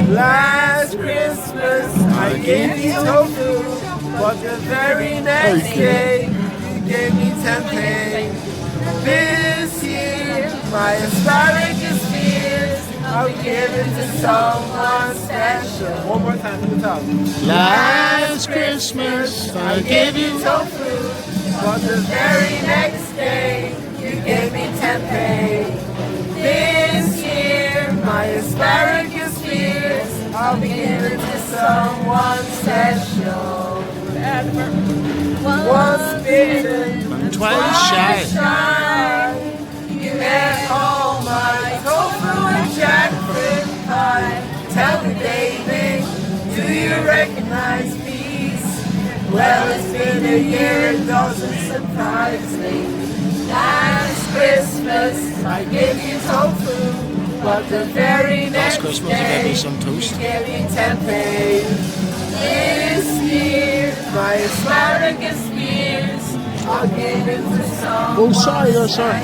Last Christmas I gave you tofu, but the very next day you gave me tempeh. This year my asparagus fears I'll give it to someone special. One more time to the top. Last Christmas I gave you tofu, but the very next day you gave me tempeh. This year my asparagus fears I'll be giving to someone special. Once bitten, and twice shy. You ate all my tofu and jackfruit pie. Tell me, baby, do you recognize these? Well, it's been a year, it doesn't surprise me. Last Christmas I gave you tofu, but the very next Christmas I gave you some toast. you gave me tempeh. This year my asparagus spears I'll give it to someone. Oh, sorry, sorry.